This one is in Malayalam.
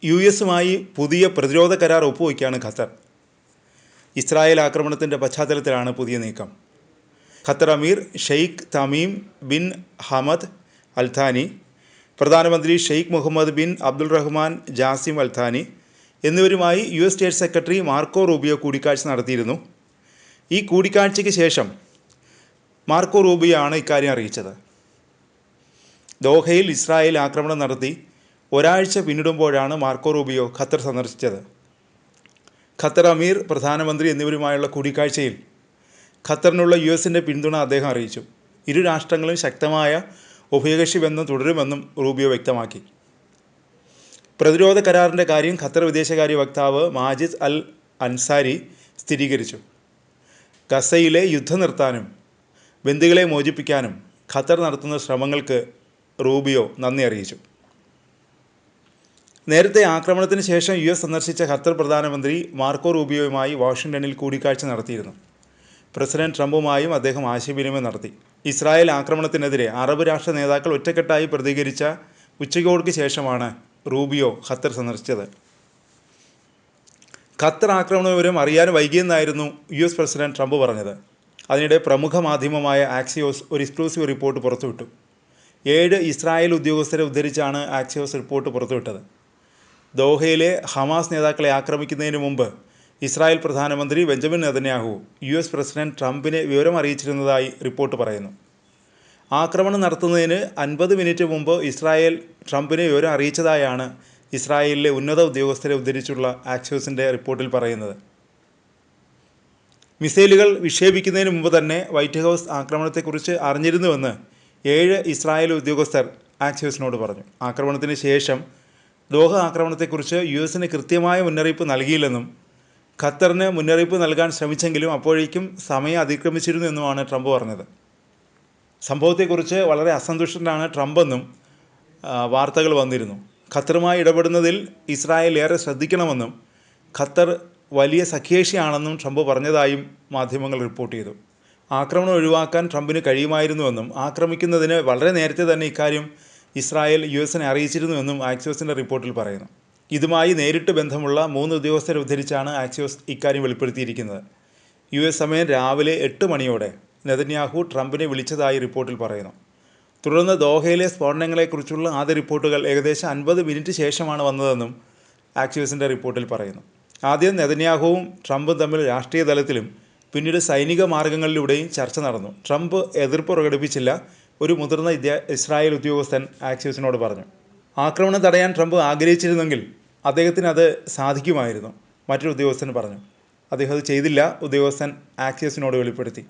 യുഎസുമായി പുതിയ പ്രതിരോധ കരാർ ഒപ്പുവയ്ക്കുകയാണ് ഖത്തർ. ഇസ്രായേൽ ആക്രമണത്തിൻ്റെ പശ്ചാത്തലത്തിലാണ് പുതിയ നീക്കം. ഖത്തർ അമീർ Sheikh Tamim bin Hamad Al താനി, പ്രധാനമന്ത്രി ഷെയ്ഖ് മുഹമ്മദ് ബിൻ അബ്ദുൾ റഹ്മാൻ ജാസിം അൽ താനി എന്നിവരുമായി US state secretary Marco Rubio കൂടിക്കാഴ്ച നടത്തിയിരുന്നു. ഈ കൂടിക്കാഴ്ചയ്ക്ക് ശേഷം മാർക്കോ റൂബിയോ ആണ് ഇക്കാര്യം അറിയിച്ചത്. ദോഹയിൽ ഇസ്രായേൽ ആക്രമണം നടത്തി ഒരാഴ്ച പിന്നിടുമ്പോഴാണ് മാർക്കോ റൂബിയോ ഖത്തർ സന്ദർശിച്ചത്. ഖത്തർ അമീർ, പ്രധാനമന്ത്രി എന്നിവരുമായുള്ള കൂടിക്കാഴ്ചയിൽ ഖത്തറിനുള്ള US-ൻ്റെ പിന്തുണ അദ്ദേഹം അറിയിച്ചു. ഇരു രാഷ്ട്രങ്ങളും ശക്തമായ ഉഭയകക്ഷി ബന്ധം തുടരുമെന്നും റൂബിയോ വ്യക്തമാക്കി. പ്രതിരോധ കരാറിൻ്റെ കാര്യം ഖത്തർ വിദേശകാര്യ വക്താവ് മാജിദ് അൽ അൻസാരി സ്ഥിരീകരിച്ചു. ഗസയിലെ യുദ്ധം നിർത്താനും ബന്ദികളെ മോചിപ്പിക്കാനും ഖത്തർ നടത്തുന്ന ശ്രമങ്ങൾക്ക് റൂബിയോ നന്ദി അറിയിച്ചു. നേരത്തെ ആക്രമണത്തിന് ശേഷം US സന്ദർശിച്ച ഖത്തർ പ്രധാനമന്ത്രി മാർക്കോ റൂബിയോയുമായി വാഷിംഗ്ടണിൽ കൂടിക്കാഴ്ച നടത്തിയിരുന്നു. പ്രസിഡന്റ് ട്രംപുമായും അദ്ദേഹം ആശയവിനിമയം നടത്തി. ഇസ്രായേൽ ആക്രമണത്തിനെതിരെ അറബ് രാഷ്ട്ര നേതാക്കൾ ഒറ്റക്കെട്ടായി പ്രതികരിച്ച ഉച്ചകോടിക്ക് ശേഷമാണ് റൂബിയോ ഖത്തർ സന്ദർശിച്ചത്. ഖത്തർ ആക്രമണ വിവരം അറിയാൻ വൈകിയെന്നായിരുന്നു US പ്രസിഡന്റ് ട്രംപ് പറഞ്ഞത്. അതിനിടെ പ്രമുഖ മാധ്യമമായ ആക്സിയോസ് ഒരു എക്സ്ക്ലൂസീവ് റിപ്പോർട്ട് പുറത്തുവിട്ടു. 7 ഇസ്രായേൽ ഉദ്യോഗസ്ഥരെ ഉദ്ധരിച്ചാണ് ആക്സിയോസ് റിപ്പോർട്ട് പുറത്തുവിട്ടത്. ദോഹയിലെ ഹമാസ് നേതാക്കളെ ആക്രമിക്കുന്നതിന് മുമ്പ് ഇസ്രായേൽ പ്രധാനമന്ത്രി ബെഞ്ചമിൻ നെതന്യാഹു US പ്രസിഡന്റ് ട്രംപിനെ വിവരം അറിയിച്ചിരുന്നതായി റിപ്പോർട്ട് പറയുന്നു. ആക്രമണം നടത്തുന്നതിന് 50 മിനിറ്റ് മുമ്പ് ഇസ്രായേൽ ട്രംപിനെ വിവരം അറിയിച്ചതായാണ് ഇസ്രായേലിലെ ഉന്നത ഉദ്യോഗസ്ഥരെ ഉദ്ധരിച്ചുള്ള ആക്സിയോസിൻ്റെ റിപ്പോർട്ടിൽ പറയുന്നത്. മിസൈലുകൾ വിക്ഷേപിക്കുന്നതിന് മുമ്പ് തന്നെ വൈറ്റ് ഹൗസ് ആക്രമണത്തെക്കുറിച്ച് അറിഞ്ഞിരുന്നുവെന്ന് 7 ഇസ്രായേൽ ഉദ്യോഗസ്ഥർ ആക്സിയോസിനോട് പറഞ്ഞു. ആക്രമണത്തിന് ശേഷം ദോഹ ആക്രമണത്തെക്കുറിച്ച് US-ന് കൃത്യമായ മുന്നറിയിപ്പ് നൽകിയില്ലെന്നും ഖത്തറിന് മുന്നറിയിപ്പ് നൽകാൻ ശ്രമിച്ചെങ്കിലും അപ്പോഴേക്കും സമയം അതിക്രമിച്ചിരുന്നു എന്നുമാണ് ട്രംപ് പറഞ്ഞത്. സംഭവത്തെക്കുറിച്ച് വളരെ അസന്തുഷ്ടനാണ് ട്രംപെന്നും വാർത്തകൾ വന്നിരുന്നു. ഖത്തറുമായി ഇടപെടുന്നതിൽ ഇസ്രായേൽ ഏറെ ശ്രദ്ധിക്കണമെന്നും ഖത്തർ വലിയ സഖ്യേഷിയാണെന്നും ട്രംപ് പറഞ്ഞതായും മാധ്യമങ്ങൾ റിപ്പോർട്ട് ചെയ്തു. ആക്രമണം ഒഴിവാക്കാൻ ട്രംപിന് കഴിയുമായിരുന്നുവെന്നും ആക്രമിക്കുന്നതിന് വളരെ നേരത്തെ തന്നെ ഇക്കാര്യം ഇസ്രായേൽ US-നെ അറിയിച്ചിരുന്നുവെന്നും ആക്സിയോസിൻ്റെ റിപ്പോർട്ടിൽ പറയുന്നു. ഇതുമായി നേരിട്ട് ബന്ധമുള്ള 3 ഉദ്യോഗസ്ഥരെ ഉദ്ധരിച്ചാണ് ആക്സിയോസ് ഇക്കാര്യം വെളിപ്പെടുത്തിയിരിക്കുന്നത്. US സമയം രാവിലെ 8 മണിയോടെ നെതന്യാഹു ട്രംപിനെ വിളിച്ചതായി റിപ്പോർട്ടിൽ പറയുന്നു. തുടർന്ന് ദോഹയിലെ സ്ഫോടനങ്ങളെക്കുറിച്ചുള്ള ആദ്യ റിപ്പോർട്ടുകൾ ഏകദേശം 50 മിനിറ്റ് ശേഷമാണ് വന്നതെന്നും ആക്സിയോസിൻ്റെ റിപ്പോർട്ടിൽ പറയുന്നു. ആദ്യം നെതന്യാഹുവും ട്രംപും തമ്മിൽ രാഷ്ട്രീയ തലത്തിലും പിന്നീട് സൈനിക മാർഗങ്ങളിലൂടെയും ചർച്ച നടന്നു. ട്രംപ് എതിർപ്പ് പ്രകടിപ്പിച്ചില്ല, ഒരു മുതിർന്ന ഇസ്രായേൽ ഉദ്യോഗസ്ഥൻ ആക്സിയോസിനോട് പറഞ്ഞു. ആക്രമണം തടയാൻ ട്രംപ് ആഗ്രഹിച്ചിരുന്നെങ്കിൽ അദ്ദേഹത്തിന് അത് സാധിക്കുമായിരുന്നു, മറ്റൊരു ഉദ്യോഗസ്ഥൻ പറഞ്ഞു. അദ്ദേഹം അത് ചെയ്തില്ല, ഉദ്യോഗസ്ഥൻ ആക്സിയോസിനോട് വെളിപ്പെടുത്തി.